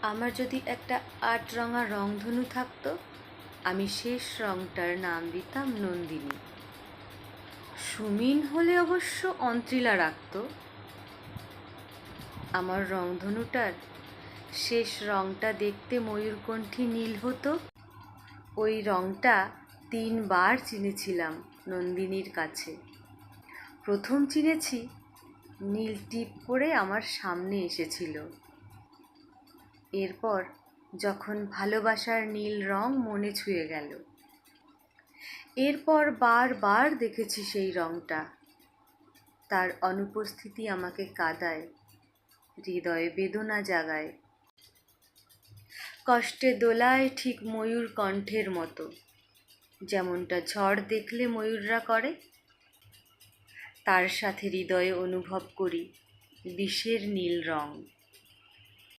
আমার যদি একটা আটরঙা রংধনু থাকতো, আমি শেষ রংটার নাম দিতাম নন্দিনী। সুমিন হলে অবশ্য অন্ত্রিলা রাখতো। আমার রংধনুটার শেষ রংটা দেখতে ময়ূরকণ্ঠী নীল হতো। ওই রংটা 3বার চিনেছিলাম নন্দিনীর কাছে। প্রথম চিনেছি, নীল টিপ পরে আমার সামনে এসেছিল। এরপর যখন ভালোবাসার নীল রং মনে ছুঁয়ে গেল, এরপর বারবার দেখেছি সেই রংটা। তার অনুপস্থিতি আমাকে কাঁদায়, হৃদয়ে বেদনা জাগায়। কষ্টে দোলায় ঠিক ময়ূর কণ্ঠের মতো, যেমনটা ঝড় দেখলে ময়ূররা করে। তার সাথে হৃদয়ে অনুভব করি বিষের নীল রং।